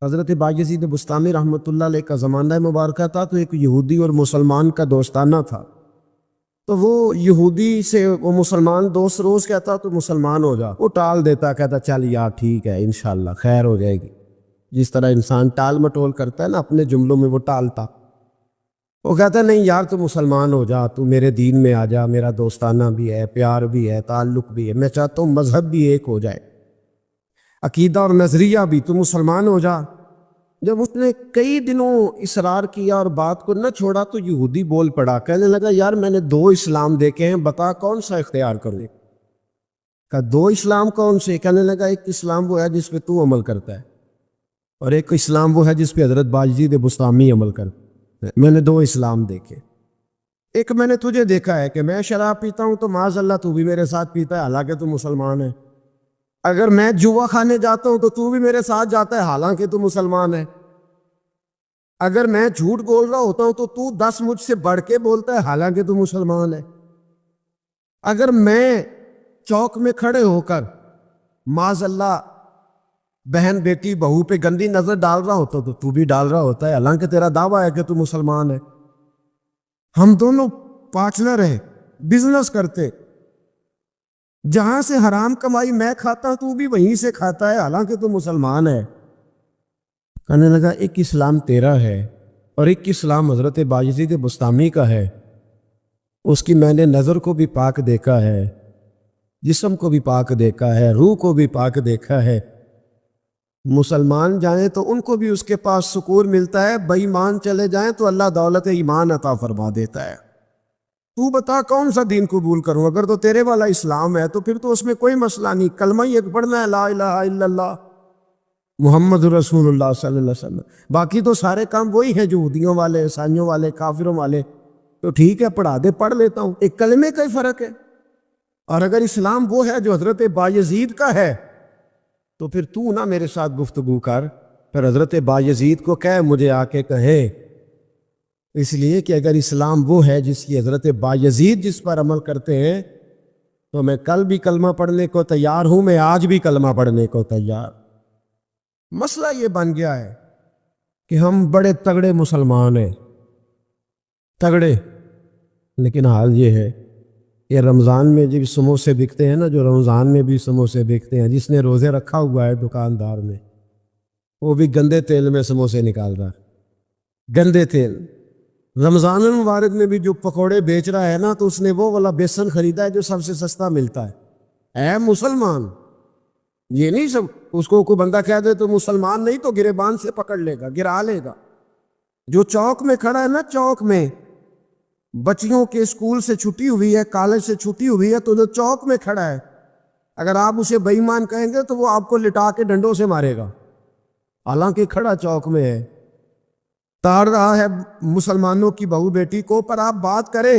حضرت بایزید بستامی رحمۃ اللہ علیہ کا زمانہ مبارکہ تھا، تو ایک یہودی اور مسلمان کا دوستانہ تھا۔ تو وہ یہودی سے وہ مسلمان دوست روز کہتا تو مسلمان ہو جا، وہ ٹال دیتا، کہتا چل یار ٹھیک ہے انشاءاللہ خیر ہو جائے گی، جس طرح انسان ٹال مٹول کرتا ہے نا اپنے جملوں میں، وہ ٹالتا۔ وہ کہتا نہیں یار تو مسلمان ہو جا، تو میرے دین میں آ جا، میرا دوستانہ بھی ہے، پیار بھی ہے، تعلق بھی ہے، میں چاہتا ہوں مذہب بھی ایک ہو جائے، عقیدہ اور نظریہ بھی، تو مسلمان ہو جا۔ جب اس نے کئی دنوں اصرار کیا اور بات کو نہ چھوڑا تو یہودی بول پڑا، کہنے لگا یار میں نے دو اسلام دیکھے ہیں، بتا کون سا اختیار کروں؟ کہا دو اسلام کون سے؟ کہنے لگا ایک اسلام وہ ہے جس پہ تو عمل کرتا ہے، اور ایک اسلام وہ ہے جس پہ حضرت بایزید بسطامی عمل کرتا ہے۔ میں نے دو اسلام دیکھے، ایک میں نے تجھے دیکھا ہے کہ میں شراب پیتا ہوں تو معاذ اللہ تو بھی میرے ساتھ پیتا ہے حالانکہ تو مسلمان ہے، اگر میں جوا کھانے جاتا ہوں تو بھی میرے ساتھ جاتا ہے حالانکہ تو مسلمان ہے، اگر میں جھوٹ بول رہا ہوتا ہوں تو 10 مجھ سے بڑھ کے بولتا ہے حالانکہ تو مسلمان ہے، اگر میں چوک میں کھڑے ہو کر معاذ اللہ بہن بیٹی بہو پہ گندی نظر ڈال رہا ہوتا تو بھی ڈال رہا ہوتا ہے حالانکہ تیرا دعویٰ ہے کہ تو مسلمان ہے۔ ہم دونوں پارٹنر ہیں، بزنس کرتے، جہاں سے حرام کمائی میں کھاتا تو بھی وہیں سے کھاتا ہے حالانکہ تو مسلمان ہے۔ کہنے لگا ایک اسلام تیرا ہے اور ایک اسلام حضرت بایزید بسطامی کا ہے، اس کی میں نے نظر کو بھی پاک دیکھا ہے، جسم کو بھی پاک دیکھا ہے، روح کو بھی پاک دیکھا ہے۔ مسلمان جائیں تو ان کو بھی اس کے پاس سکون ملتا ہے، بے ایمان چلے جائیں تو اللہ دولت ایمان عطا فرما دیتا ہے۔ تو بتا کون سا دین قبول کروں؟ اگر تو تیرے والا اسلام ہے تو پھر تو اس میں کوئی مسئلہ نہیں، کلمہ ہی ایک پڑھنا ہے، لا الہ الا اللہ محمد رسول اللہ صلی اللہ علیہ وسلم، باقی تو سارے کام وہی ہیں جو یہودیوں والے، عیسائیوں والے، کافروں والے۔ تو ٹھیک ہے پڑھا دے، پڑھ لیتا ہوں، ایک کلمے کا ہی فرق ہے۔ اور اگر اسلام وہ ہے جو حضرت بایزید کا ہے تو پھر تو نہ میرے ساتھ گفتگو کر، پھر حضرت بایزید کو کہے مجھے آ کے کہے، اس لیے کہ اگر اسلام وہ ہے جس کی حضرت بایزید جس پر عمل کرتے ہیں تو میں کل بھی کلمہ پڑھنے کو تیار ہوں، میں آج بھی کلمہ پڑھنے کو تیار۔ مسئلہ یہ بن گیا ہے کہ ہم بڑے تگڑے مسلمان ہیں، تگڑے، لیکن حال یہ ہے یہ رمضان میں جو سموسے بکتے ہیں نا، جو رمضان میں بھی سموسے بکتے ہیں، جس نے روزے رکھا ہوا ہے دکاندار نے، وہ بھی گندے تیل میں سموسے نکال رہا ہے، گندے تیل۔ رمضان المبارک میں بھی جو پکوڑے بیچ رہا ہے نا، تو اس نے وہ والا بیسن خریدا ہے جو سب سے سستا ملتا ہے۔ اے مسلمان، یہ نہیں سب اس کو کوئی بندہ کہہ دے تو مسلمان نہیں تو گریبان سے پکڑ لے گا، گرا لے گا۔ جو چوک میں کھڑا ہے نا، چوک میں بچیوں کے اسکول سے چھٹی ہوئی ہے، کالج سے چھٹی ہوئی ہے، تو جو چوک میں کھڑا ہے اگر آپ اسے بے ایمان کہیں گے تو وہ آپ کو لٹا کے ڈنڈوں سے مارے گا، حالانکہ کھڑا چوک میں ہے، تاڑ رہا ہے مسلمانوں کی بہو بیٹی کو، پر آپ بات کریں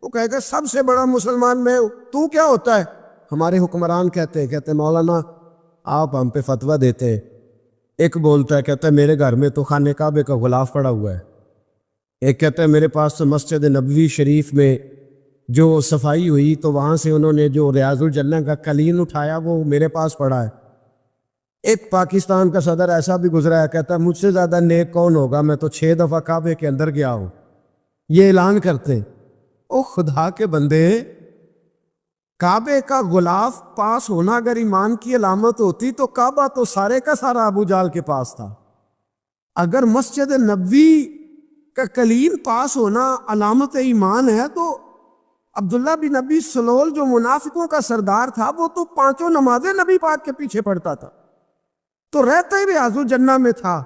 وہ کہے گا سب سے بڑا مسلمان میں ہوں، تو کیا ہوتا ہے؟ ہمارے حکمران کہتے مولانا آپ ہم پہ فتویٰ دیتے، ایک بولتا ہے کہتا ہے میرے گھر میں تو خانہ کعبے کا غلاف پڑا ہوا ہے، ایک کہتا ہے میرے پاس تو مسجد نبوی شریف میں جو صفائی ہوئی تو وہاں سے انہوں نے جو ریاض الجنہ کا قلین اٹھایا وہ میرے پاس پڑا ہے۔ ایک پاکستان کا صدر ایسا بھی گزرا ہے، کہتا ہے مجھ سے زیادہ نیک کون ہوگا، میں تو 6 دفعہ کعبے کے اندر گیا ہوں، یہ اعلان کرتے ہیں۔ او خدا کے بندے، کعبے کا غلاف پاس ہونا اگر ایمان کی علامت ہوتی تو کعبہ تو سارے کا سارا ابو جال کے پاس تھا۔ اگر مسجد نبوی کا قلین پاس ہونا علامت ایمان ہے تو عبداللہ بن ابی سلول جو منافقوں کا سردار تھا وہ تو 5 نمازیں نبی پاک کے پیچھے پڑھتا تھا، تو رہتا ہی ریاض الجنہ میں تھا۔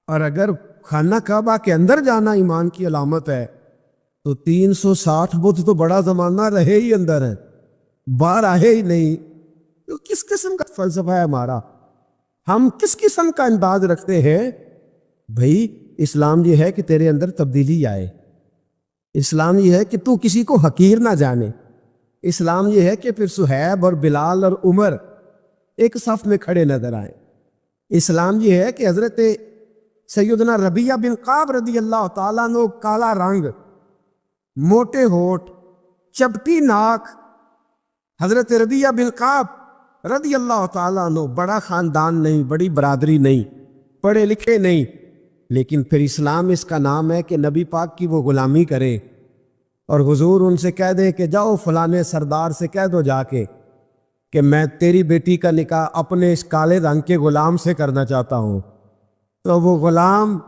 اور اگر خانہ کعبہ کے اندر جانا ایمان کی علامت ہے تو 360 بت تو بڑا زمانہ رہے ہی اندر ہے، باہر آئے ہی نہیں۔ تو کس قسم کا فلسفہ ہے ہمارا؟ ہم کس قسم کا انداز رکھتے ہیں؟ بھائی اسلام یہ ہے کہ تیرے اندر تبدیلی آئے، اسلام یہ ہے کہ تو کسی کو حقیر نہ جانے، اسلام یہ ہے کہ پھر صہیب اور بلال اور عمر ایک صف میں کھڑے نظر آئیں، اسلام یہ ہے کہ حضرت سیدنا ربیعہ بن کعب رضی اللہ تعالیٰ عنہ، کالا رنگ، موٹے ہونٹ، چپٹی ناک، حضرت ربیعہ بن کعب رضی اللہ تعالیٰ عنہ، بڑا خاندان نہیں، بڑی برادری نہیں، پڑھے لکھے نہیں، لیکن پھر اسلام اس کا نام ہے کہ نبی پاک کی وہ غلامی کرے، اور حضور ان سے کہہ دے کہ جاؤ فلانے سردار سے کہہ دو جا کے کہ میں تیری بیٹی کا نکاح اپنے اس کالے رنگ کے غلام سے کرنا چاہتا ہوں، تو وہ غلام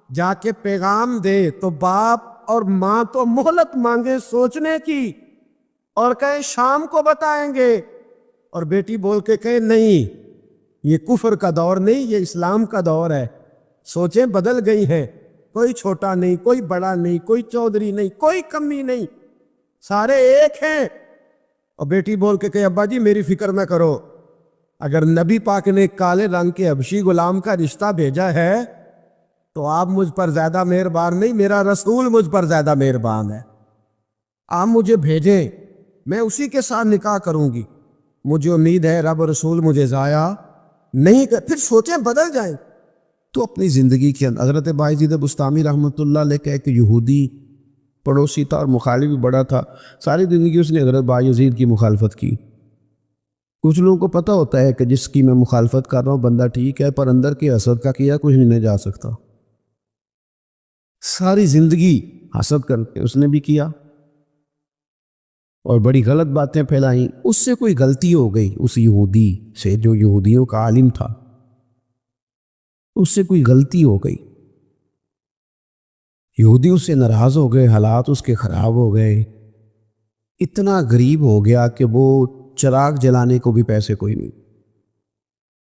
جا کے پیغام دے تو باپ اور ماں تو مہلت مانگے سوچنے کی اور کہے شام کو بتائیں گے، اور بیٹی بول کے کہے نہیں، یہ کفر کا دور نہیں، یہ اسلام کا دور ہے، سوچیں بدل گئی ہیں، کوئی چھوٹا نہیں، کوئی بڑا نہیں، کوئی چودھری نہیں، کوئی کمی نہیں، سارے ایک ہیں۔ اور بیٹی بول کے کہے ابا جی میری فکر نہ کرو، اگر نبی پاک نے کالے رنگ کے حبشی غلام کا رشتہ بھیجا ہے تو آپ مجھ پر زیادہ مہربان نہیں، میرا رسول مجھ پر زیادہ مہربان ہے، آپ مجھے بھیجیں، میں اسی کے ساتھ نکاح کروں گی، مجھے امید ہے رب رسول مجھے ضائع نہیں کر۔ پھر سوچیں بدل جائیں۔ تو اپنی زندگی کے اندر حضرت بایزید بسطامی رحمۃ اللہ علیہ کا ایک یہودی پڑوسی تھا اور مخالف بھی بڑا تھا، ساری زندگی اس نے حضرت بایزید کی مخالفت کی۔ کچھ لوگوں کو پتہ ہوتا ہے کہ جس کی میں مخالفت کر رہا ہوں بندہ ٹھیک ہے، پر اندر کے حسد کا کیا کچھ نہیں جا سکتا۔ ساری زندگی حسد کرتے اس نے بھی کیا اور بڑی غلط باتیں پھیلائیں۔ اس سے کوئی غلطی ہو گئی، اس یہودی سے جو یہودیوں کا عالم تھا، اس سے کوئی غلطی ہو گئی، یہودی اس سے ناراض ہو گئے، حالات اس کے خراب ہو گئے، اتنا غریب ہو گیا کہ وہ چراغ جلانے کو بھی پیسے کوئی نہیں،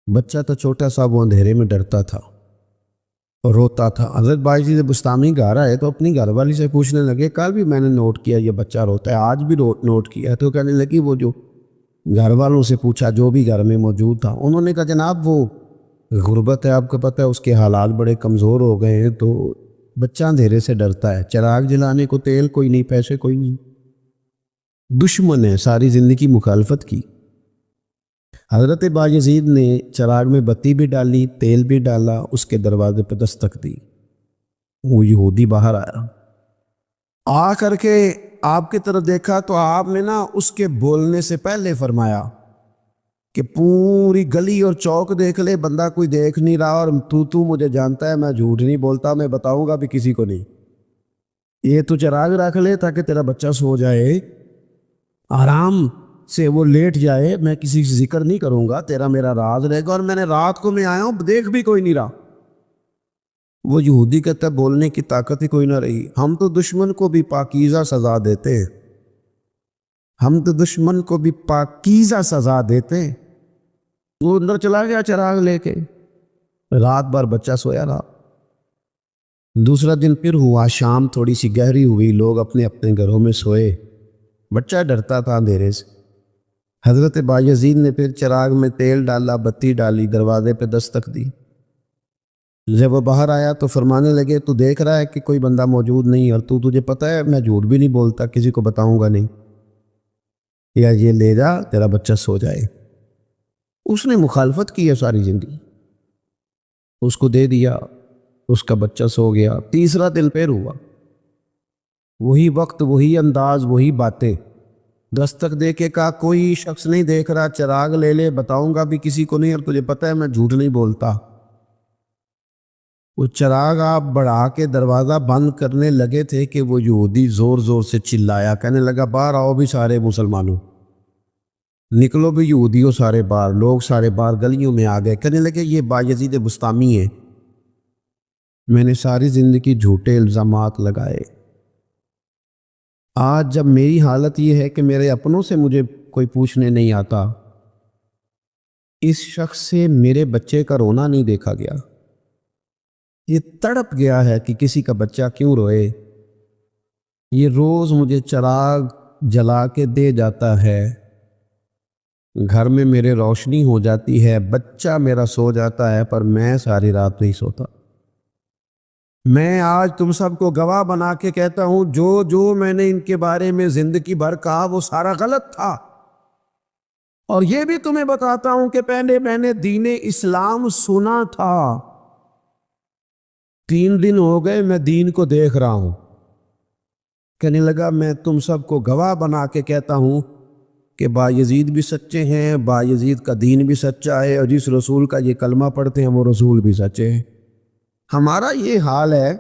بچہ تو چھوٹا سا، وہ اندھیرے میں ڈرتا تھا اور روتا تھا۔ حضرت بایزید بسطامی گھر آئے تو اپنی گھر والی سے پوچھنے لگے کل بھی میں نے نوٹ کیا یہ بچہ روتا ہے، آج بھی نوٹ کیا ہے، تو کہنے لگی وہ جو گھر والوں سے پوچھا جو بھی گھر میں موجود تھا، انہوں نے کہا جناب وہ غربت ہے، آپ کو پتہ ہے اس کے حالات بڑے کمزور ہو گئے ہیں، تو بچہ اندھیرے سے ڈرتا ہے، چراغ جلانے کو تیل کوئی نہیں، پیسے کوئی نہیں، دشمن ہے، ساری زندگی مخالفت کی۔ حضرت بایزید نے چراغ میں بتی بھی ڈالی، تیل بھی ڈالا، اس کے دروازے پہ دستک دی، وہ یہودی باہر آیا، آ کر کے آپ کی طرف دیکھا تو آپ نے نا اس کے بولنے سے پہلے فرمایا کہ پوری گلی اور چوک دیکھ لے، بندہ کوئی دیکھ نہیں رہا، اور تو مجھے جانتا ہے میں جھوٹ نہیں بولتا، میں بتاؤں گا بھی کسی کو نہیں، یہ تو چراغ رکھ لے تاکہ تیرا بچہ سو جائے، آرام سے وہ لیٹ جائے، میں کسی سے ذکر نہیں کروں گا، تیرا میرا راز رہے گا، اور میں نے رات کو میں آیا ہوں دیکھ بھی کوئی نہیں رہا۔ وہ یہودی کہتا ہے بولنے کی طاقت ہی کوئی نہ رہی، ہم تو دشمن کو بھی پاکیزہ سزا دیتے، ہم تو دشمن کو بھی پاکیزہ سزا دیتے۔ وہ اندر چلا گیا چراغ لے کے، رات بھر بچہ سویا رہا۔ دوسرا دن پھر ہوا، شام تھوڑی سی گہری ہوئی، لوگ اپنے اپنے گھروں میں سوئے، بچہ ڈرتا تھا اندھیرے سے۔ حضرت بایزید نے پھر چراغ میں تیل ڈالا، بتی ڈالی، دروازے پہ دستک دی۔ جب وہ باہر آیا تو فرمانے لگے تو دیکھ رہا ہے کہ کوئی بندہ موجود نہیں، اور تجھے پتہ ہے میں جھوٹ بھی نہیں بولتا، کسی کو بتاؤں گا نہیں، یا یہ لے جا تیرا بچہ سو جائے۔ اس نے مخالفت کی ہے ساری زندگی، اس کو دے دیا، اس کا بچہ سو گیا۔ تیسرا دن پھر ہوا، وہی وقت، وہی انداز، وہی باتیں، دستک دے کے کہا کوئی شخص نہیں دیکھ رہا، چراغ لے لے، بتاؤں گا بھی کسی کو نہیں، اور تجھے پتہ ہے میں جھوٹ نہیں بولتا۔ وہ چراغ آپ بڑھا کے دروازہ بند کرنے لگے تھے کہ وہ یہودی زور زور سے چلایا، کہنے لگا باہر آؤ بھی سارے مسلمانوں، نکلو بھی یہودیوں سارے باہر۔ لوگ سارے باہر گلیوں میں آ گئے، کہنے لگے یہ بایزید بسطامی ہے، میں نے ساری زندگی جھوٹے الزامات لگائے، آج جب میری حالت یہ ہے کہ میرے اپنوں سے مجھے کوئی پوچھنے نہیں آتا، اس شخص سے میرے بچے کا رونا نہیں دیکھا گیا، یہ تڑپ گیا ہے کہ کسی کا بچہ کیوں روئے، یہ روز مجھے چراغ جلا کے دے جاتا ہے، گھر میں میرے روشنی ہو جاتی ہے، بچہ میرا سو جاتا ہے، پر میں ساری رات نہیں سوتا۔ میں آج تم سب کو گواہ بنا کے کہتا ہوں جو میں نے ان کے بارے میں زندگی بھر کہا وہ سارا غلط تھا، اور یہ بھی تمہیں بتاتا ہوں کہ پہلے میں نے دین اسلام سنا تھا، 3 دن ہو گئے میں دین کو دیکھ رہا ہوں۔ کہنے لگا میں تم سب کو گواہ بنا کے کہتا ہوں کہ بایزید بھی سچے ہیں، بایزید کا دین بھی سچا ہے، اور جس رسول کا یہ کلمہ پڑھتے ہیں وہ رسول بھی سچے ہیں۔ ہمارا یہ حال ہے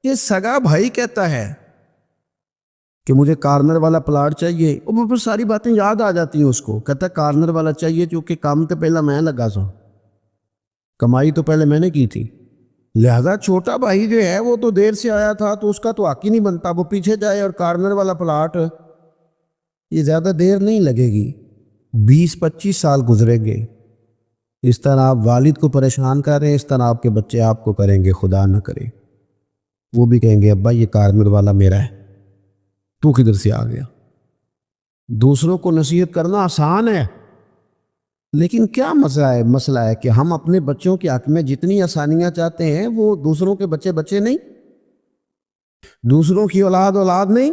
کہ سگا بھائی کہتا ہے کہ مجھے کارنر والا پلاٹ چاہیے، اور پھر ساری باتیں یاد آ جاتی ہیں اس کو، کہتا ہے کارنر والا چاہیے کیونکہ کام تو پہلا میں لگا سا، کمائی تو پہلے میں نے کی تھی، لہذا چھوٹا بھائی جو ہے وہ تو دیر سے آیا تھا تو اس کا تو حق ہی نہیں بنتا وہ پیچھے جائے، اور کارنر والا پلاٹ یہ زیادہ دیر نہیں لگے گی، 20-25 سال گزریں گے، اس طرح آپ والد کو پریشان کر رہے ہیں، اس طرح آپ کے بچے آپ کو کریں گے، خدا نہ کرے وہ بھی کہیں گے ابا یہ کارنر والا میرا ہے، تو کدھر سے آ گیا۔ دوسروں کو نصیحت کرنا آسان ہے، لیکن کیا مسئلہ ہے کہ ہم اپنے بچوں کے حق میں جتنی آسانیاں چاہتے ہیں وہ دوسروں کے بچے نہیں، دوسروں کی اولاد نہیں۔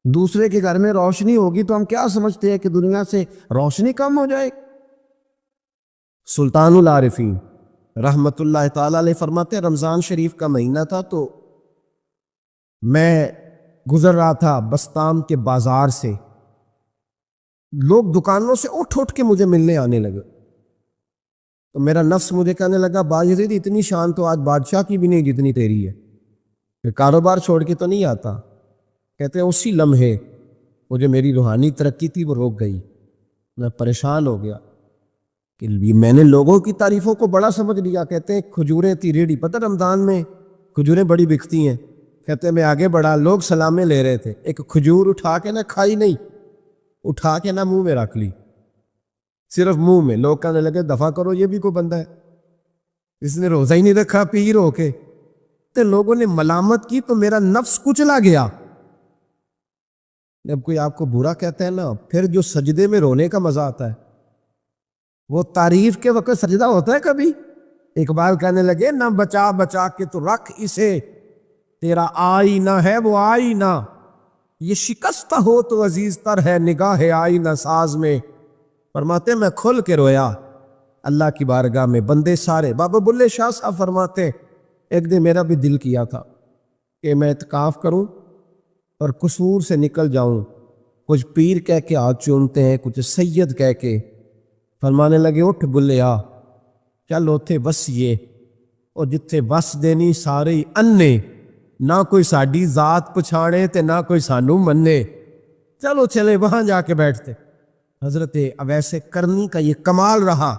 دوسرے کے گھر میں روشنی ہوگی تو ہم کیا سمجھتے ہیں کہ دنیا سے روشنی کم ہو جائے۔ سلطان العارفین رحمت اللہ تعالی علیہ فرماتے ہیں رمضان شریف کا مہینہ تھا تو میں گزر رہا تھا بستان کے بازار سے، لوگ دکانوں سے اٹھ کے مجھے ملنے آنے لگے، تو میرا نفس مجھے کہنے لگا باجرید اتنی شان تو آج بادشاہ کی بھی نہیں جتنی تیری ہے، کہ کاروبار چھوڑ کے تو نہیں آتا۔ کہتے ہیں اسی لمحے وہ جو میری روحانی ترقی تھی وہ روک گئی، میں پریشان ہو گیا کہ میں نے لوگوں کی تعریفوں کو بڑا سمجھ لیا۔ کہتے ہیں کھجوریں تھی ریڑھی، پتہ رمضان میں کھجوریں بڑی بکتی ہیں، کہتے ہیں میں آگے بڑھا، لوگ سلامیں لے رہے تھے، ایک کھجور اٹھا کے نہ کھائی نہیں، اٹھا کے نہ منہ میں رکھ لی، صرف منہ میں۔ لوگ کہنے لگے دفع کرو یہ بھی کوئی بندہ ہے، اس نے روزہ ہی نہیں رکھا پیر ہو کے۔ تو لوگوں نے ملامت کی تو میرا نفس کچلا گیا۔ جب کوئی آپ کو برا کہتا ہے نا، پھر جو سجدے میں رونے کا مزہ آتا ہے، وہ تعریف کے وقت سجدہ ہوتا ہے کبھی؟ اقبال کہنے لگے نہ بچا بچا کے تو رکھ اسے، تیرا آئینہ ہے وہ آئینہ، یہ شکستہ ہو تو عزیز تر ہے نگاہ آئینہ ساز میں۔ فرماتے میں کھل کے رویا اللہ کی بارگاہ میں، بندے سارے۔ بابا بلے شاہ صاحب فرماتے ایک دن میرا بھی دل کیا تھا کہ میں اعتکاف کروں اور قصور سے نکل جاؤں، کچھ پیر کہہ کے ہاتھ چومتے ہیں، کچھ سید کہہ کے۔ فرمانے لگے اٹھ بلے آ چل اوتھے وسیے، اور جتھے وس دینی سارے انے، نہ کوئی ساڈی ذات پچھاڑے تے نہ کوئی سانو مننے، چلو چلے وہاں جا کے بیٹھتے۔ حضرت اویس کرنی کا یہ کمال رہا،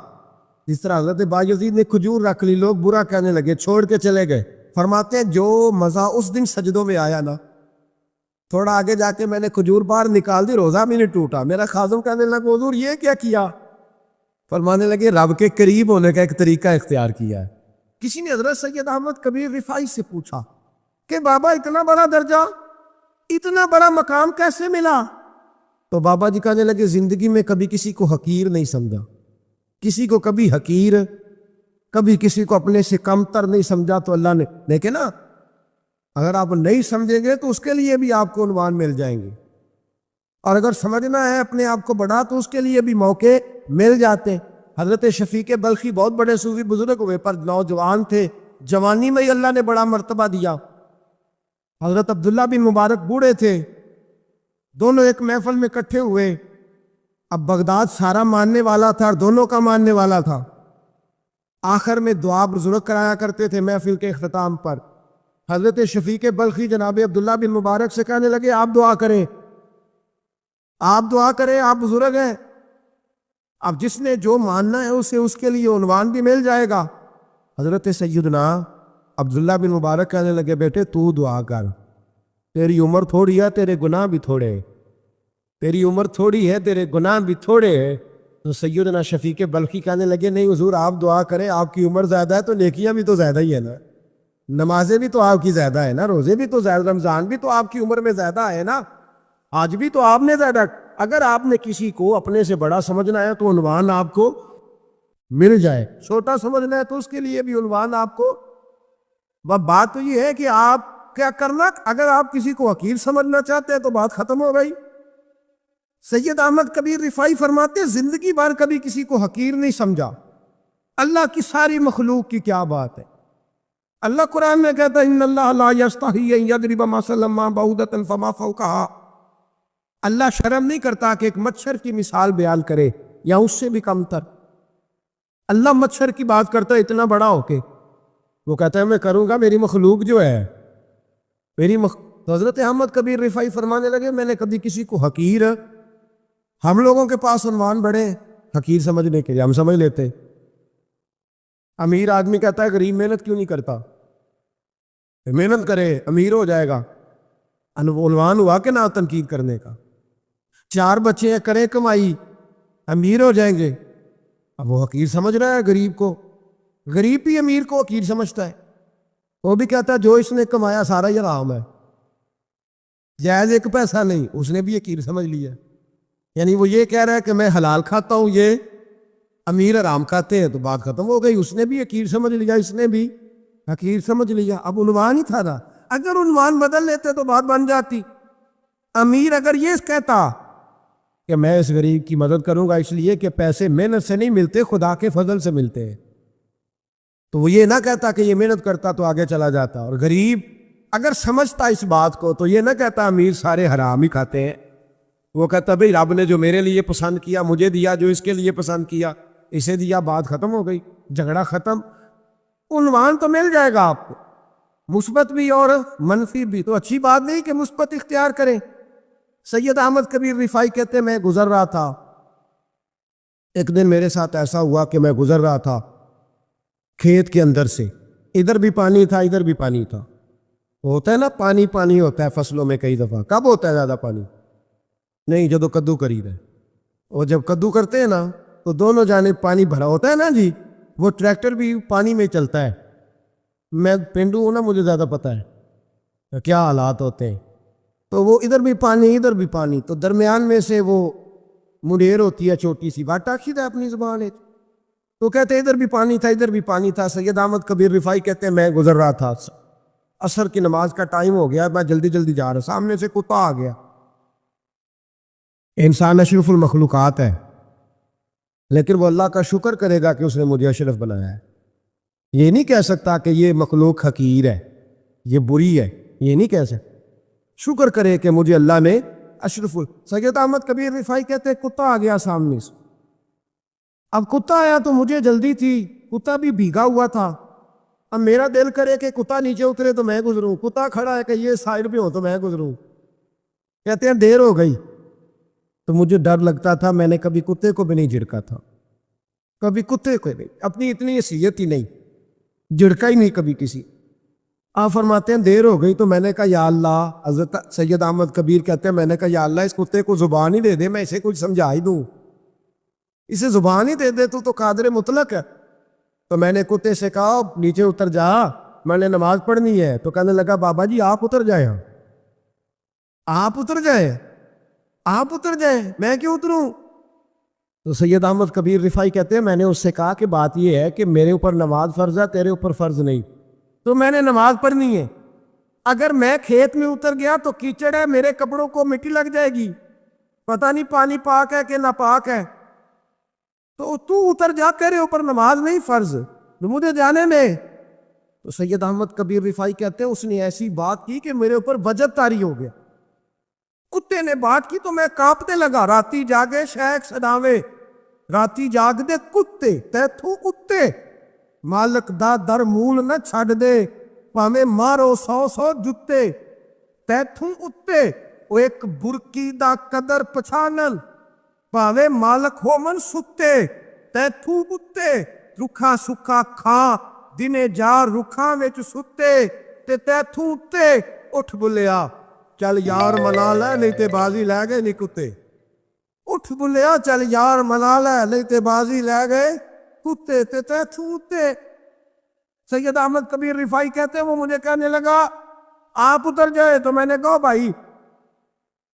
جس طرح حضرت بایزید نے کھجور رکھ لی، لوگ برا کہنے لگے، چھوڑ کے چلے گئے۔ فرماتے ہیں جو مزہ اس دن سجدوں میں آیا نا، تھوڑا آگے جا کے میں نے کھجور باہر نکال دی، روزہ بھی نہیں ٹوٹا۔ میرا خادم کہنے لگا حضور یہ کیا کیا؟ فرمانے لگے رب کے قریب ہونے کا ایک طریقہ اختیار کیا ہے۔ کسی نے حضرت سید احمد کبیر رفاعی سے پوچھا کہ بابا اتنا بڑا درجہ، اتنا بڑا مقام کیسے ملا؟ تو بابا جی کہنے لگے زندگی میں کبھی کسی کو حقیر نہیں سمجھا، کسی کو کبھی حقیر، کبھی کسی کو اپنے سے کم تر نہیں سمجھا، تو اللہ نے دیکھے نا، اگر آپ نہیں سمجھیں گے تو اس کے لیے بھی آپ کو عنوان مل جائیں گے، اور اگر سمجھنا ہے اپنے آپ کو بڑا تو اس کے لیے بھی موقع مل جاتے۔ حضرت شفیق بلخی بہت بڑے صوفی بزرگ ہوئے پر نوجوان تھے، جوانی میں ہی اللہ نے بڑا مرتبہ دیا۔ حضرت عبداللہ بن مبارک بوڑھے تھے، دونوں ایک محفل میں اکٹھے ہوئے۔ اب بغداد سارا ماننے والا تھا اور دونوں کا ماننے والا تھا۔ آخر میں دعا بزرگ کرایا کرتے تھے محفل کے اختتام پر۔ حضرت شفیق بلخی جناب عبداللہ بن مبارک سے کہنے لگے آپ دعا کریں، آپ دعا کریں، آپ بزرگ ہیں، اب جس نے جو ماننا ہے اسے اس کے لیے عنوان بھی مل جائے گا۔ حضرت سیدنا عبداللہ بن مبارک کہنے لگے بیٹے تو دعا کر، تیری عمر تھوڑی ہے، تیرے گناہ بھی تھوڑے ہیں، تیری عمر تھوڑی ہے، تیرے گناہ بھی تھوڑے ہیں۔ تو سیدنا شفیق بلخی کہنے لگے نہیں حضور آپ دعا کریں، آپ کی عمر زیادہ ہے تو نیکیاں بھی تو زیادہ ہی ہے نا، نمازیں بھی تو آپ کی زیادہ ہے نا، روزے بھی تو زیادہ، رمضان بھی تو آپ کی عمر میں زیادہ ہے نا، آج بھی تو آپ نے زیادہ۔ اگر آپ نے کسی کو اپنے سے بڑا سمجھنا ہے تو عنوان آپ کو مل جائے، چھوٹا سمجھنا ہے تو اس کے لیے بھی عنوان آپ کو۔ بات تو یہ ہے کہ آپ کیا کرنا، اگر آپ کسی کو حقیر سمجھنا چاہتے ہیں تو بات ختم ہو گئی۔ سید احمد کبیر رفاعی فرماتے زندگی بھر کبھی کسی کو حقیر نہیں سمجھا، اللہ کی ساری مخلوق کی کیا بات ہے۔ اللہ قرآن میں کہتا ہے ان اللہ لا یستحی ان یضرب مثلا ما بعوضۃ فما فوقها، اللہ شرم نہیں کرتا کہ ایک مچھر کی مثال بیان کرے یا اس سے بھی کم تر۔ اللہ مچھر کی بات کرتا ہے اتنا بڑا ہو کے، وہ کہتا ہے میں کروں گا، میری مخلوق جو ہے تو حضرت احمد کبیر رفاعی فرمانے لگے میں نے کبھی کسی کو حقیر، ہم لوگوں کے پاس عنوان بڑے حقیر سمجھنے کے لیے ہم سمجھ لیتے، امیر آدمی کہتا ہے غریب محنت کیوں نہیں کرتا، محنت کرے امیر ہو جائے گا، عنوان ہوا کہ نہ تنقید کرنے کا، 4 بچے ہیں کرے کمائی امیر ہو جائیں گے، اب وہ حقیر سمجھ رہا ہے غریب کو، غریب بھی امیر کو حقیر سمجھتا ہے، وہ بھی کہتا ہے جو اس نے کمایا سارا ہی حرام ہے، جائز ایک پیسہ نہیں، اس نے بھی حقیر سمجھ لیا، یعنی وہ یہ کہہ رہا ہے کہ میں حلال کھاتا ہوں، یہ امیر حرام کھاتے ہیں، تو بات ختم ہو گئی، اس نے بھی حقیر سمجھ لیا، اس نے بھی حقیر سمجھ لیا، اب عنوان ہی تھا نا، اگر عنوان بدل لیتے تو بات بن جاتی، امیر اگر یہ کہتا کہ میں اس غریب کی مدد کروں گا اس لیے کہ پیسے محنت سے نہیں ملتے خدا کے فضل سے ملتے ہیں، تو وہ یہ نہ کہتا کہ یہ محنت کرتا تو آگے چلا جاتا، اور غریب اگر سمجھتا اس بات کو تو یہ نہ کہتا امیر سارے حرام ہی کھاتے ہیں، وہ کہتا بھئی رب نے جو میرے لیے پسند کیا مجھے دیا، جو اس کے لیے پسند کیا اسے دیا، بات ختم ہو گئی، جھگڑا ختم، عنوان تو مل جائے گا آپ کو، مثبت بھی اور منفی بھی، تو اچھی بات نہیں کہ مثبت اختیار کریں۔ سید احمد کبیر رفاعی کہتے ہیں میں گزر رہا تھا، ایک دن میرے ساتھ ایسا ہوا کہ میں گزر رہا تھا کھیت کے اندر سے، ادھر بھی پانی تھا ادھر بھی پانی تھا، ہوتا ہے نا پانی پانی ہوتا ہے فصلوں میں، کئی دفعہ کب ہوتا ہے زیادہ پانی؟ نہیں جب کدو کری رہے، اور جب کدو کرتے ہیں نا تو دونوں جانب پانی بھرا ہوتا ہے نا جی، وہ ٹریکٹر بھی پانی میں چلتا ہے، میں پینڈو ہوں نا مجھے زیادہ پتہ ہے کیا حالات ہوتے ہیں، تو وہ ادھر بھی پانی ادھر بھی پانی، تو درمیان میں سے وہ منیر ہوتی ہے چھوٹی سی، بات ٹاکشید ہے اپنی زبان ہے، تو کہتے ہیں ادھر بھی پانی تھا ادھر بھی پانی تھا۔ سید احمد کبیر رفاعی کہتے ہیں میں گزر رہا تھا، عصر کی نماز کا ٹائم ہو گیا، میں جلدی جلدی جا رہا، سامنے سے کتا آ گیا، انسان اشرف المخلوقات ہے لیکن وہ اللہ کا شکر کرے گا کہ اس نے مجھے اشرف بنایا ہے، یہ نہیں کہہ سکتا کہ یہ مخلوق حقیر ہے یہ بری ہے، یہ نہیں کہہ سکتا، شکر کرے کہ مجھے اللہ نے اشرف سید احمد کبیر رفاعی کہتے ہیں کتا آ گیا سامنے سے، اب کتا آیا تو مجھے جلدی تھی، کتا بھی بھیگا ہوا تھا، اب میرا دل کرے کہ کتا نیچے اترے تو میں گزروں، کتا کھڑا ہے کہ یہ سائڈ پہ ہو تو میں گزروں، کہتے ہیں دیر ہو گئی، تو مجھے ڈر لگتا تھا، میں نے کبھی کتے کو بھی نہیں جھڑکا تھا، کبھی کتے کو نہیں، اپنی اتنی حیثیت ہی نہیں، جھڑکا ہی نہیں کبھی کسی، آپ فرماتے ہیں دیر ہو گئی تو میں نے کہا یا اللہ، حضرت سید احمد کبیر کہتے ہیں میں نے کہا یا اللہ اس کتے کو زبان ہی دے دے، میں اسے کچھ سمجھا ہی دوں، اسے زبان ہی دے دے تو قادر مطلق ہے، تو میں نے کتے سے کہا نیچے اتر جا، میں نے نماز پڑھنی ہے، تو کہنے لگا بابا جی آپ اتر جائیں، آپ اتر جائیں، آپ اتر جائیں، میں کیوں اتروں؟ تو سید احمد کبیر رفاعی کہتے ہیں میں نے اس سے کہا کہ بات یہ ہے کہ میرے اوپر نماز فرض ہے تیرے اوپر فرض نہیں، تو میں نے نماز پڑھنی ہے، اگر میں کھیت میں اتر گیا تو کیچڑ ہے، میرے کپڑوں کو مٹی لگ جائے گی، پتہ نہیں پانی پاک ہے کہ ناپاک ہے، تو اتر جا، تیرے اوپر نماز نہیں فرض، تو مجھے جانے میں۔ تو سید احمد کبیر رفاعی کہتے ہیں اس نے ایسی بات کی کہ میرے اوپر وجد طاری ہو گیا، کتے نے بات کی تو میں کانپنے لگا، راتی جاگے شیخ سداوے، راتی جاگ دے کتے تیتھوں کتے، مالک دا در مول نہ چھڑ دے، پاویں مارو 100 جتے، تیتھوں کتے، او ایک برکی دا قدر پچھانن، پاویں مالک ہو من ستے، تیتھوں کتے، رکھا سکھا کھا، دنے جا رکھاں وچ ستے، تے تیتھوں اتے، اٹھ بلیا چل یار منا لے نہیں تے بازی لے گئے نہیں کتے، اٹھ بلیا چل یار منا لے نہیں تے بازی لے گئے کتے، تے تیتھوں اتے۔ سید احمد کبیر رفاعی کہتے ہیں وہ مجھے کہنے لگا آپ اتر جائے، تو میں نے کہا بھائی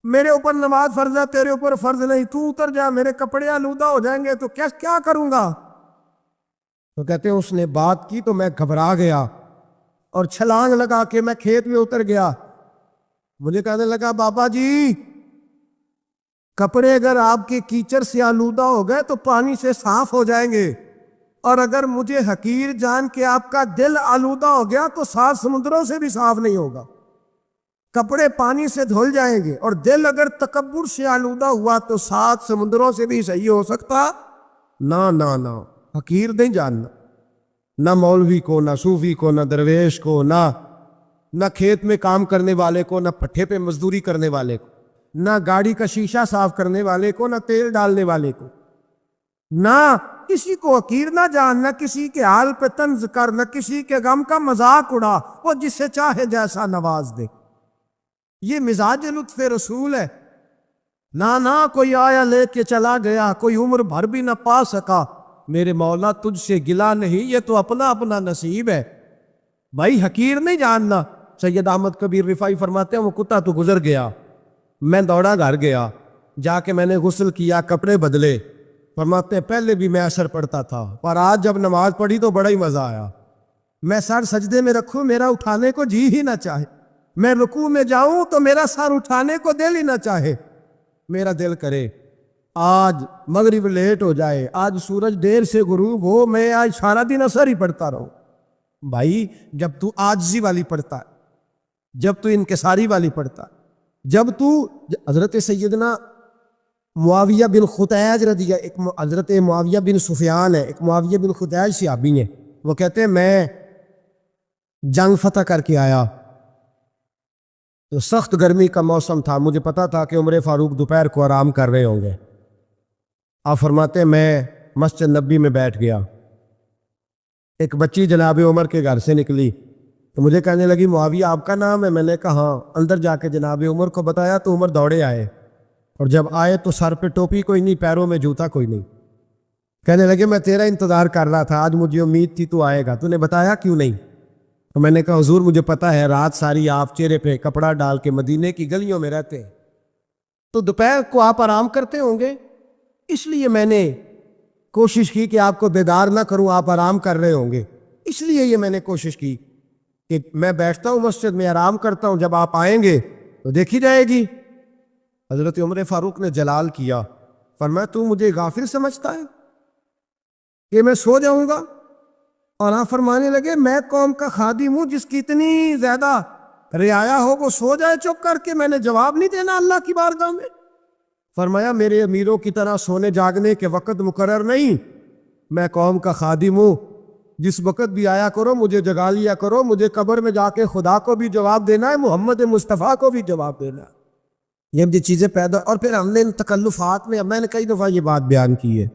میرے اوپر نماز فرض ہے تیرے اوپر فرض نہیں، تو اتر جا، میرے کپڑے آلودہ ہو جائیں گے تو کیا کروں گا؟ تو کہتے ہیں اس نے بات کی تو میں گھبرا گیا اور چھلانگ لگا کے میں کھیت میں اتر گیا، مجھے کہنے لگا بابا جی کپڑے اگر آپ کے کیچڑ سے آلودہ ہو گئے تو پانی سے صاف ہو جائیں گے، اور اگر مجھے حقیر جان کے آپ کا دل آلودہ ہو گیا تو 7 سمندروں سے بھی صاف نہیں ہوگا، کپڑے پانی سے دھل جائیں گے، اور دل اگر تکبر سے آلودہ ہوا تو 7 سمندروں سے بھی صحیح ہو سکتا نہ، حقیر نہیں جاننا، نہ مولوی کو، نہ صوفی کو، نہ درویش کو، نہ کھیت میں کام کرنے والے کو، نہ پٹھے پہ مزدوری کرنے والے کو، نہ گاڑی کا شیشہ صاف کرنے والے کو، نہ تیل ڈالنے والے کو، نہ کسی کو حقیر نہ جان، نہ کسی کے حال پہ طنز کر، نہ کسی کے غم کا مذاق اڑا، وہ جسے چاہے جیسا نواز دے۔ یہ مزاج لطف رسول ہے۔ نہ کوئی آیا لے کے چلا گیا، کوئی عمر بھر بھی نہ پا سکا، میرے مولا تجھ سے گلا نہیں، یہ تو اپنا اپنا نصیب ہے۔ بھائی حقیر نہیں جاننا۔ سید احمد کبیر رفاعی فرماتے ہیں وہ کتا تو گزر گیا، میں دوڑا گھر گیا، جا کے میں نے غسل کیا، کپڑے بدلے۔ فرماتے ہیں پہلے بھی میں اثر پڑتا تھا، پر آج جب نماز پڑھی تو بڑا ہی مزہ آیا۔ میں سر سجدے میں رکھوں میرا اٹھانے کو جی ہی نہ چاہے، میں رکوع میں جاؤں تو میرا سر اٹھانے کو دل ہی نہ چاہے۔ میرا دل کرے آج مغرب لیٹ ہو جائے، آج سورج دیر سے غروب ہو، میں آج سارا دن اثر ہی پڑتا رہوں۔ بھائی جب تو عاجزی والی پڑھتا ہے، جب تو انکساری والی پڑھتا ہے، جب تو حضرت سیدنا معاویہ بن خطیج رضی ایک حضرت معاویہ بن سفیان ہے، ایک معاویہ بن خطیج صحابی ہیں، وہ کہتے ہیں میں جنگ فتح کر کے آیا تو سخت گرمی کا موسم تھا، مجھے پتا تھا کہ عمر فاروق دوپہر کو آرام کر رہے ہوں گے۔ آپ فرماتے ہیں میں مسجد نبی میں بیٹھ گیا، ایک بچی جناب عمر کے گھر سے نکلی تو مجھے کہنے لگی معاویہ آپ کا نام ہے؟ میں نے کہا ہاں۔ اندر جا کے جناب عمر کو بتایا تو عمر دوڑے آئے، اور جب آئے تو سر پہ ٹوپی کوئی نہیں، پیروں میں جوتا کوئی نہیں۔ کہنے لگے میں تیرا انتظار کر رہا تھا، آج مجھے امید تھی تو آئے گا، تو نے بتایا کیوں نہیں؟ تو میں نے کہا حضور مجھے پتا ہے رات ساری آپ چہرے پہ کپڑا ڈال کے مدینے کی گلیوں میں رہتے ہیں، تو دوپہر کو آپ آرام کرتے ہوں گے، اس لیے میں نے کوشش کی کہ آپ کو بیدار نہ کروں، آپ آرام کر رہے ہوں گے، اس لیے یہ میں نے کوشش کی کہ میں بیٹھتا ہوں مسجد میں آرام کرتا ہوں، جب آپ آئیں گے تو دیکھی جائے گی۔ حضرت عمر فاروق نے جلال کیا، فرمایا تو مجھے غافل سمجھتا ہے کہ میں سو جاؤں گا؟ اور آپ فرمانے لگے میں قوم کا خادم ہوں، جس کی اتنی زیادہ رعایا ہو وہ سو جائے چپ کر کے، میں نے جواب نہیں دینا اللہ کی بارگاہ میں؟ فرمایا میرے امیروں کی طرح سونے جاگنے کے وقت مقرر نہیں، میں قوم کا خادم ہوں، جس وقت بھی آیا کرو مجھے جگا لیا کرو، مجھے قبر میں جا کے خدا کو بھی جواب دینا ہے، محمد مصطفیٰ کو بھی جواب دینا ہے۔ یہ چیزیں پیدا، اور پھر ہم نے ان تکلفات میں نے کئی دفعہ یہ بات بیان کی ہے،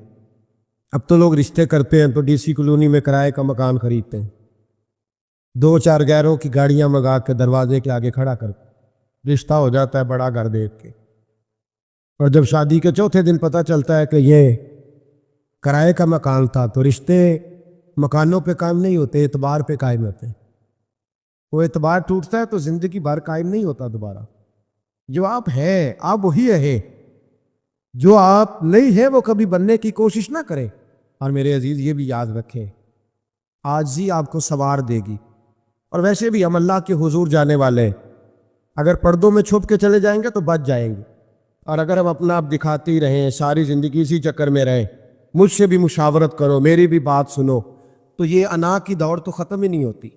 اب تو لوگ رشتے کرتے ہیں تو ڈی سی کالونی میں کرائے کا مکان خریدتے ہیں، 2-4 غیروں کی گاڑیاں منگا کے دروازے کے آگے کھڑا کرتے، رشتہ ہو جاتا ہے بڑا گھر دیکھ کے، اور جب شادی کے چوتھے دن پتہ چلتا ہے کہ یہ کرائے کا مکان تھا، تو رشتے مکانوں پہ قائم نہیں ہوتے، اعتبار پہ قائم ہوتے ہیں۔ وہ اعتبار ٹوٹتا ہے تو زندگی بھر قائم نہیں ہوتا دوبارہ۔ جو آپ ہیں آپ وہی رہے، جو آپ نہیں ہیں وہ کبھی بننے کی کوشش نہ کریں۔ اور میرے عزیز یہ بھی یاد رکھیں عاجزی آپ کو سوار دے گی، اور ویسے بھی ہم اللہ کے حضور جانے والے ہیں، اگر پردوں میں چھپ کے چلے جائیں گے تو بچ جائیں گے، اور اگر ہم اپنا آپ دکھاتے ہی رہیں ساری زندگی اسی چکر میں رہیں، مجھ سے بھی مشاورت کرو میری بھی بات سنو، تو یہ انا کی دوڑ تو ختم ہی نہیں ہوتی۔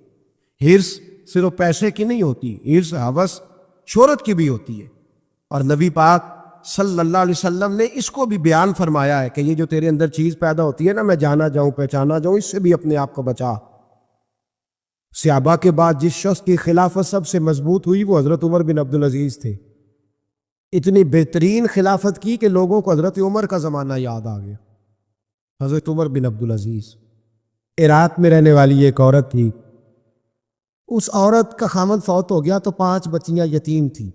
ہرس صرف پیسے کی نہیں ہوتی، ہرس ہوس شہرت کی بھی ہوتی ہے، اور نبی پاک صلی اللہ علیہ وسلم نے اس کو بھی بیان فرمایا ہے کہ یہ جو تیرے اندر چیز پیدا ہوتی ہے نا، میں جانا جاؤں پہچانا جاؤں، اس سے بھی اپنے آپ کو بچا۔ صحابہ کے بعد جس شخص کی خلافت سب سے مضبوط ہوئی وہ حضرت عمر بن عبدالعزیز تھے، اتنی بہترین خلافت کی کہ لوگوں کو حضرت عمر کا زمانہ یاد آ گیا۔ حضرت عمر بن عبدالعزیز عراق میں رہنے والی ایک عورت تھی، اس عورت کا خامد فوت ہو گیا تو 5 بچیاں یتیم تھیں،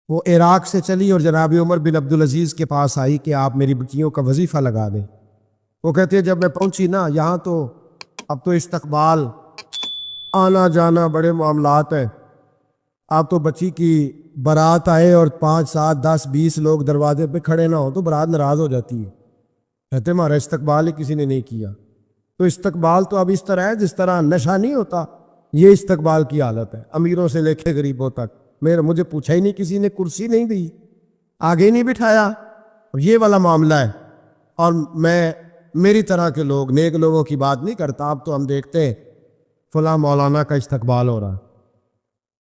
وہ عراق سے چلی اور جناب عمر بن عبدالعزیز کے پاس آئی کہ آپ میری بچیوں کا وظیفہ لگا دیں۔ وہ کہتے ہیں جب میں پہنچی نا یہاں تو اب تو استقبال آنا جانا بڑے معاملات ہیں، آپ تو بچی کی بارات آئے اور 5 7 10 20 لوگ دروازے پہ کھڑے نہ ہو تو بارات ناراض ہو جاتی ہے، کہتے ہمارا استقبال ہی کسی نے نہیں کیا۔ تو استقبال تو اب اس طرح ہے جس طرح نشہ نہیں ہوتا، یہ استقبال کی حالت ہے، امیروں سے لے کے غریبوں تک۔ مجھے پوچھا ہی نہیں کسی نے، کرسی نہیں دی، آگے نہیں بٹھایا، یہ والا معاملہ ہے۔ اور میں میری طرح کے لوگ نیک لوگوں کی بات نہیں کرتا، اب تو ہم دیکھتے ہیں فلاں مولانا کا استقبال ہو رہا ہے،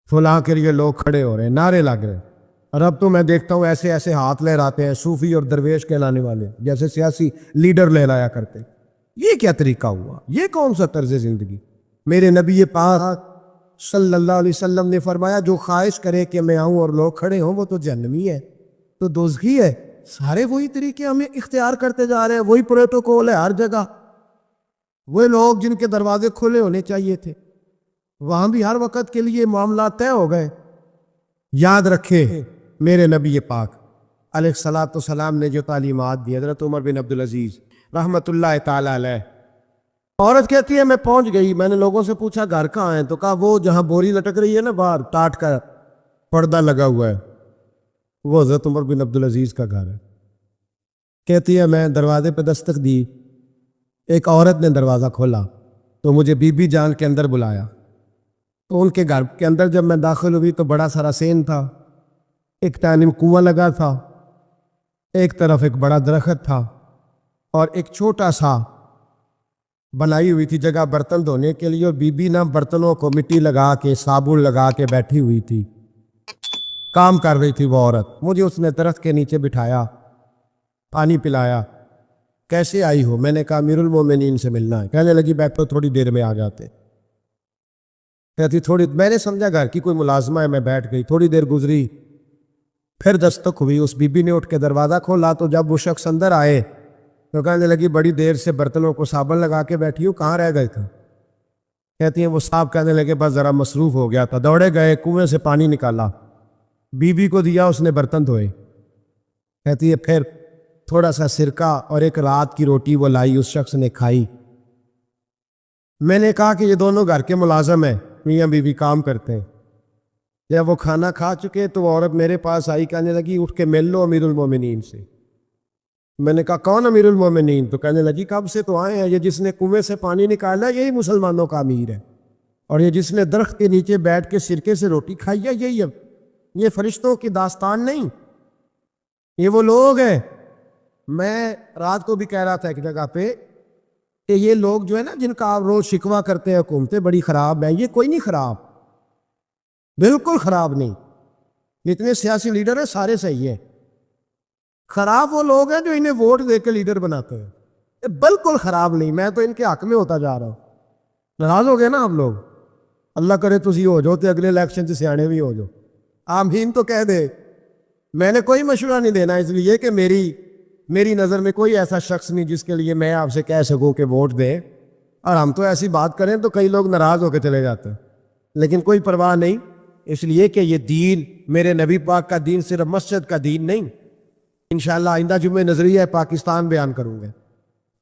فلاں کے لیے لوگ کھڑے ہو رہے ہیں، نعرے لگ رہے ہیں، اور اب تو میں دیکھتا ہوں ایسے ایسے ہاتھ لہراتے ہیں صوفی اور درویش کہلانے والے، جیسے سیاسی لیڈر لہرایا کرتے۔ یہ کیا طریقہ ہوا؟ یہ کون سا طرز زندگی؟ میرے نبی پاک صلی اللہ علیہ وسلم نے فرمایا جو خواہش کرے کہ میں آؤں اور لوگ کھڑے ہوں وہ تو جہنمی ہے، تو دوزخی ہے۔ سارے وہی طریقے ہمیں اختیار کرتے جا رہے ہیں، وہی پروٹوکول ہے ہر جگہ، وہ لوگ جن کے دروازے کھلے ہونے چاہیے تھے وہاں بھی ہر وقت کے لیے معاملات طے ہو گئے۔ یاد رکھے میرے نبی پاک علیہ الصلوۃ والسلام نے جو تعلیمات دی، حضرت عمر بن عبدالعزیز رحمۃ اللہ تعالی علیہ، عورت کہتی ہے میں پہنچ گئی، میں نے لوگوں سے پوچھا گھر کہاں ہے، تو کہا وہ جہاں بوری لٹک رہی ہے نا باہر ٹاٹ کا پردہ لگا ہوا ہے، وہ حضرت عمر بن عبدالعزیز کا گھر ہے۔ کہتی ہے میں دروازے پہ دستک دی، ایک عورت نے دروازہ کھولا تو مجھے بی بی جان کے اندر بلایا، تو ان کے گھر کے اندر جب میں داخل ہوئی تو بڑا سارا سین تھا، ایک ٹائم کنواں لگا تھا، ایک طرف ایک بڑا درخت تھا، اور ایک چھوٹا سا بنائی ہوئی تھی جگہ برتن دھونے کے لیے، اور بی بی نا برتنوں کو مٹی لگا کے صابن لگا کے بیٹھی ہوئی تھی، کام کر رہی تھی وہ عورت۔ مجھے اس نے درخت کے نیچے بٹھایا، پانی پلایا۔ کیسے آئی ہو؟ میں نے کہا امیر المومنین سے ملنا ہے۔ کہنے لگی بیٹھو تھوڑی دیر میں آ جاتے۔ کہتی تھوڑی، میں نے سمجھا گھر کی کوئی ملازمہ ہے، میں بیٹھ گئی۔ تھوڑی دیر گزری، پھر دستک ہوئی، اس بی بی نے اٹھ کے دروازہ کھولا، تو جب وہ شخص اندر آئے تو کہنے لگی بڑی دیر سے برتنوں کو صابن لگا کے بیٹھی ہوں، کہاں رہ گئے تھے؟ کہتی ہیں وہ صاحب کہنے لگے بس ذرا مصروف ہو گیا تھا، دوڑے گئے کنویں سے پانی نکالا، بی بی کو دیا، اس نے برتن دھوئے۔ کہتی ہے پھر تھوڑا سا سرکہ اور ایک رات کی روٹی وہ لائی، اس شخص نے کھائی۔ میں نے کہا کہ یہ دونوں گھر کے ملازم ہیں، میاں بیوی کام کرتے ہیں۔ جب وہ کھانا کھا چکے تو وہ عورت میرے پاس آئی، کہنے لگی اٹھ کے مل لو امیر المومنین سے۔ میں نے کہا کون امیر المومنین؟ تو کہنے لگی کب سے تو آئے ہیں، یہ جس نے کنویں سے پانی نکالا یہی مسلمانوں کا امیر ہے، اور یہ جس نے درخت کے نیچے بیٹھ کے سرکے سے روٹی کھائی ہے یہی ہے۔ یہ فرشتوں کی داستان نہیں، یہ وہ لوگ ہیں۔ میں رات کو بھی کہہ رہا تھا ایک جگہ پہ کہ یہ لوگ جو ہے نا جن کا آپ روز شکوہ کرتے ہیں حکومتیں بڑی خراب ہیں، یہ کوئی نہیں خراب، بالکل خراب نہیں۔ جتنے سیاسی لیڈر ہیں سارے صحیح ہیں، خراب وہ لوگ ہیں جو انہیں ووٹ دے کے لیڈر بناتے ہیں، یہ بالکل خراب نہیں۔ میں تو ان کے حق میں ہوتا جا رہا ہوں۔ ناراض ہو گئے نا آپ لوگ؟ اللہ کرے تسی ہو جو تے اگلے الیکشن سے سیانے بھی ہو جو، آمین تو کہہ دے۔ میں نے کوئی مشورہ نہیں دینا، اس لیے کہ میری نظر میں کوئی ایسا شخص نہیں جس کے لیے میں آپ سے کہہ سکوں کہ ووٹ دے، اور ہم تو ایسی بات کریں تو کئی لوگ ناراض ہو کے چلے جاتے ہیں، لیکن کوئی پرواہ نہیں، اس لیے کہ یہ دین میرے نبی پاک کا دین صرف مسجد کا دین نہیں۔ انشاءاللہ آئندہ جمعہ نظریہ پاکستان بیان کروں گا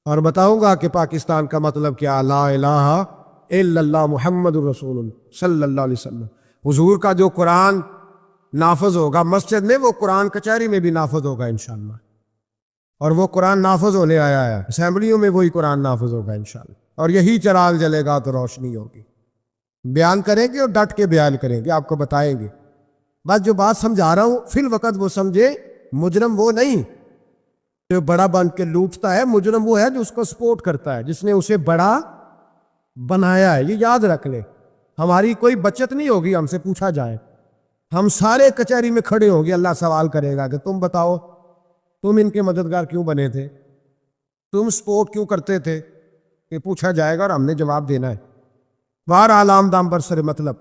اور بتاؤں گا کہ پاکستان کا مطلب کیا، لا الہ الا اللہ محمد الرسول اللہ صلی اللہ علیہ وسلم۔ حضور کا جو قرآن نافذ ہوگا مسجد میں، وہ قرآن کچہری میں بھی نافذ ہوگا انشاءاللہ، اور وہ قرآن نافذ ہونے آیا ہے، اسمبلیوں میں وہی قرآن نافذ ہوگا انشاءاللہ، اور یہی چراغ جلے گا تو روشنی ہوگی۔ بیان کریں گے اور ڈٹ کے بیان کریں گے، آپ کو بتائیں گے۔ بس جو بات سمجھا رہا ہوں فی الوقت وہ سمجھے، مجرم وہ نہیں جو بڑا بن کے لوٹتا ہے، مجرم وہ ہے جو اس کو سپورٹ کرتا ہے، جس نے اسے بڑا بنایا ہے۔ یہ یاد رکھ لے، ہماری کوئی بچت نہیں ہوگی ہم سے پوچھا جائے، ہم سارے کچہری میں کھڑے ہوں گے، اللہ سوال کرے گا کہ تم بتاؤ تم ان کے مددگار کیوں بنے تھے، تم سپورٹ کیوں کرتے تھے، یہ پوچھا جائے گا اور ہم نے جواب دینا ہے۔ بہرحال عام دام برسر مطلب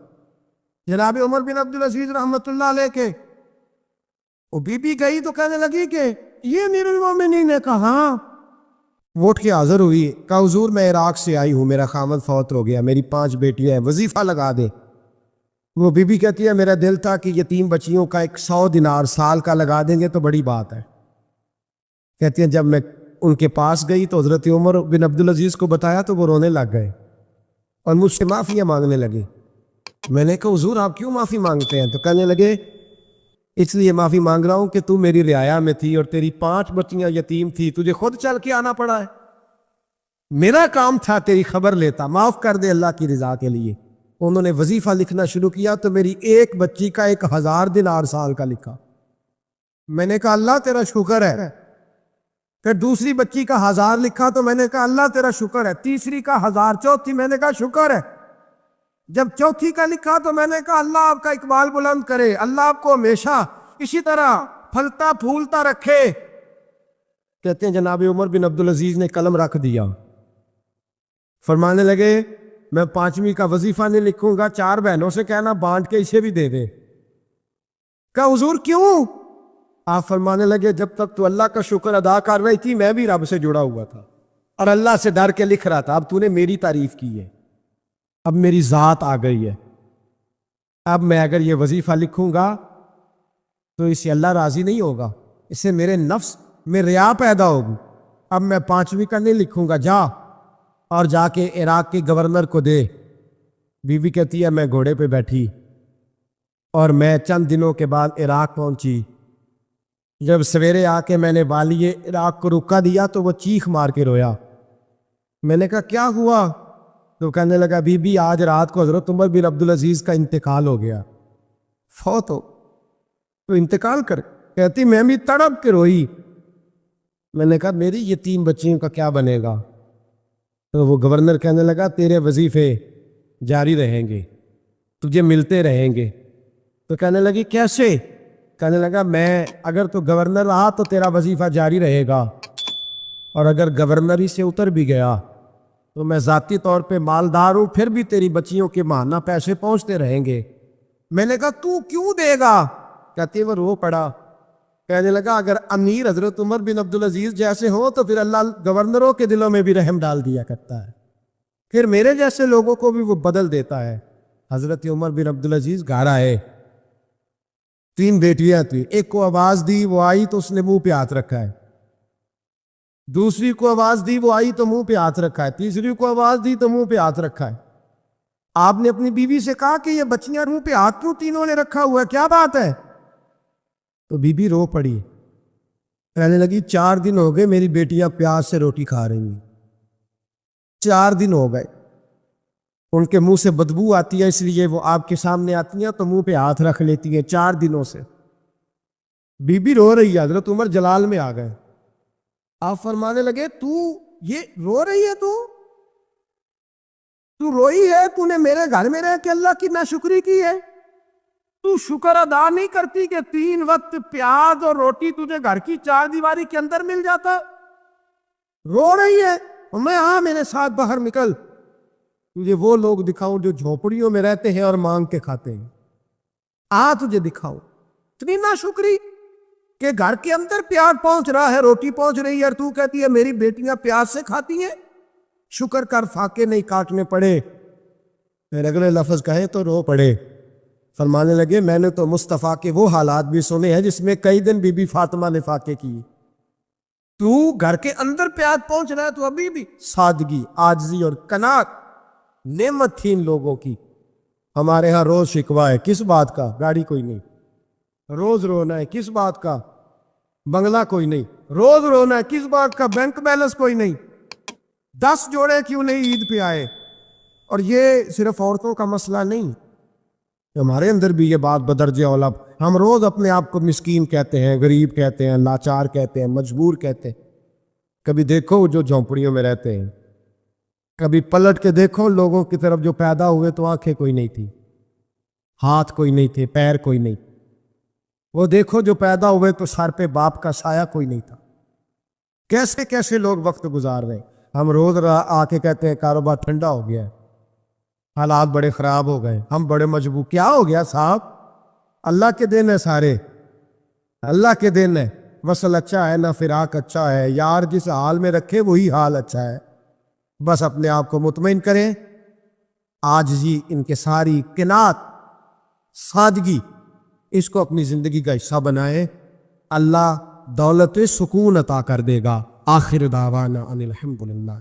جناب عمر بن عبدالعزیز رحمۃ اللہ علیہ کے وہ بی بی گئی تو کہنے لگی کہ یہ امیر المومنین نے کہا، وہ اٹھ کے حاضر ہوئی، کہا حضور میں عراق سے آئی ہوں، میرا خامد فوت ہو گیا، میری 5 بیٹیاں ہیں، وظیفہ لگا دے۔ وہ بی بی کہتی ہے میرا دل تھا کہ یتیم بچیوں کا 100 دینار سال کا لگا دیں گے تو بڑی بات ہے۔ کہتی ہیں جب میں ان کے پاس گئی تو حضرت عمر بن عبدالعزیز کو بتایا تو وہ رونے لگ گئے اور مجھ سے معافیاں مانگنے لگے۔ میں نے کہا حضور آپ کیوں معافی مانگتے ہیں؟ تو کہنے لگے اس لیے معافی مانگ رہا ہوں کہ تو میری رعایا میں تھی اور تیری 5 بچیاں یتیم تھی، تجھے خود چل کے آنا پڑا ہے، میرا کام تھا تیری خبر لیتا، معاف کر دے اللہ کی رضا کے لیے۔ انہوں نے وظیفہ لکھنا شروع کیا تو میری ایک بچی کا 1000 دینار سال کا لکھا۔ میں نے کہا اللہ تیرا شکر ہے۔ پھر دوسری بچی کا 1000 لکھا تو میں نے کہا اللہ تیرا شکر ہے۔ تیسری کا 1000، چوتھی میں نے کہا شکر ہے۔ جب چوتھی کا لکھا تو میں نے کہا اللہ آپ کا اقبال بلند کرے، اللہ آپ کو ہمیشہ اسی طرح پھلتا پھولتا رکھے۔ کہتے ہیں جناب عمر بن عبدالعزیز نے قلم رکھ دیا فرمانے لگے میں 5ویں کا وظیفہ نہیں لکھوں گا، 4 بہنوں سے کہنا بانٹ کے اسے بھی دے دے۔ کہا حضور کیوں؟ آپ فرمانے لگے جب تک تو اللہ کا شکر ادا کر رہی تھی میں بھی رب سے جڑا ہوا تھا اور اللہ سے ڈر کے لکھ رہا تھا، اب تو نے میری تعریف کی ہے، اب میری ذات آ گئی ہے، اب میں اگر یہ وظیفہ لکھوں گا تو اس سے اللہ راضی نہیں ہوگا، اس سے میرے نفس میں ریا پیدا ہوگی، اب میں 5ویں کا نہیں لکھوں گا، جا اور جا کے عراق کے گورنر کو دے۔ بیوی کہتی ہے میں گھوڑے پہ بیٹھی اور میں چند دنوں کے بعد عراق پہنچی، جب سویرے آ کے میں نے والی عراق کو رکا دیا تو وہ چیخ مار کے رویا۔ میں نے کہا کیا ہوا؟ تو کہنے لگا بی بی آج رات کو حضرت عمر بن عبدالعزیز کا انتقال ہو گیا، فوت ہو تو انتقال کر۔ کہتی میں بھی تڑپ کے روئی۔ میں نے کہا میری یہ 3 بچیوں کا کیا بنے گا؟ تو وہ گورنر کہنے لگا تیرے وظیفے جاری رہیں گے، تجھے ملتے رہیں گے۔ تو کہنے لگی کیسے؟ کہنے لگا میں اگر تو گورنر رہا تو تیرا وظیفہ جاری رہے گا، اور اگر گورنر ہی سے اتر بھی گیا تو میں ذاتی طور پہ مالدار ہوں، پھر بھی تیری بچیوں کے ماہانہ پیسے پہنچتے رہیں گے۔ میں نے کہا تو کیوں دے گا؟ کہتی وہ رو پڑا۔ کہنے لگا اگر امیر حضرت عمر بن عبدالعزیز جیسے ہوں تو پھر اللہ گورنروں کے دلوں میں بھی رحم ڈال دیا کرتا ہے، پھر میرے جیسے لوگوں کو بھی وہ بدل دیتا ہے۔ حضرت عمر بن عبدالعزیز گھر آئے، 3 بیٹیاں تھیں، ایک کو آواز دی وہ آئی تو اس نے منہ پہ ہاتھ رکھا ہے، دوسری کو آواز دی وہ آئی تو منہ پہ ہاتھ رکھا ہے، تیسری کو آواز دی تو منہ پہ ہاتھ رکھا ہے۔ آپ نے اپنی بیوی سے کہا کہ یہ بچیاں منہ پہ ہاتھ کیوں تینوں نے رکھا ہوا ہے، کیا بات ہے؟ تو بی بی رو پڑی، کہنے لگی 4 دن ہو گئے میری بیٹیاں پیاس سے روٹی کھا رہی ہیں، 4 دن ہو گئے، ان کے منہ سے بدبو آتی ہے، اس لیے وہ آپ کے سامنے آتی ہیں تو منہ پہ ہاتھ رکھ لیتی ہیں 4 دنوں سے۔ بی بی رو رہی ہے، حضرت عمر جلال میں آ گئے۔ آپ فرمانے لگے تو یہ رو رہی ہے، تو روئی ہے، تو نے میرے گھر میں رہ کے اللہ کی ناشکری کی ہے، تو شکر ادا نہیں کرتی کہ 3 وقت پیاز اور روٹی تجھے گھر کی 4 دیواری کے اندر مل جاتا؟ رو رہی ہے؟ میں ہاں میرے ساتھ باہر نکل، تجھے وہ لوگ دکھاؤں جو جھونپڑیوں میں رہتے ہیں اور مانگ کے کھاتے ہیں، تجھے دکھاؤں اتنی ناشکری کہ گھر کے اندر پیاز پہنچ رہا ہے، روٹی پہنچ رہی ہے، اور تو کہتی ہے میری بیٹیاں پیاز سے کھاتی ہیں، شکر کر فاقے نہیں کاٹنے پڑے۔ پھر اگلے لفظ کہے تو رو پڑے۔ فرمانے لگے میں نے تو مصطفیٰ کے وہ حالات بھی سنے ہیں جس میں کئی دن بی بی فاطمہ نے فاقے کی، تو گھر کے اندر پیاز پہنچ رہا ہے، تو ابھی بھی سادگی، عاجزی اور قناعت نعمت تھی ان لوگوں کی۔ ہمارے ہاں روز شکوا ہے، کس بات کا؟ گاڑی کوئی نہیں، روز رونا ہے، کس بات کا؟ بنگلہ کوئی نہیں، روز رونا ہے، کس بات کا؟ بینک بیلنس کوئی نہیں، 10 جوڑے کیوں نہیں عید پہ آئے؟ اور یہ صرف عورتوں کا مسئلہ نہیں، ہمارے اندر بھی یہ بات بدرجہ اولا، ہم روز اپنے آپ کو مسکین کہتے ہیں، غریب کہتے ہیں، لاچار کہتے ہیں، مجبور کہتے ہیں۔ کبھی دیکھو جو جھونپڑیوں میں رہتے ہیں، کبھی پلٹ کے دیکھو لوگوں کی طرف جو پیدا ہوئے تو آنکھیں کوئی نہیں تھی، ہاتھ کوئی نہیں تھے، پیر کوئی نہیں، وہ دیکھو جو پیدا ہوئے تو سر پہ باپ کا سایہ کوئی نہیں تھا۔ کیسے کیسے لوگ وقت گزار رہے ہیں، ہم روز آ کے کہتے ہیں کاروبار ٹھنڈا ہو گیا ہے، حالات بڑے خراب ہو گئے، ہم بڑے مجبور۔ کیا ہو گیا صاحب؟ اللہ کے دن ہے، سارے اللہ کے دن ہے، وصل اچھا ہے نہ فراق اچھا ہے، یار جس حال میں رکھے وہی حال اچھا ہے۔ بس اپنے آپ کو مطمئن کریں، عاجزی، انکساری، قناعت، سادگی، اس کو اپنی زندگی کا حصہ بنائیں، اللہ دولت سکون عطا کر دے گا۔ آخر دعوانا ان الحمدللہ۔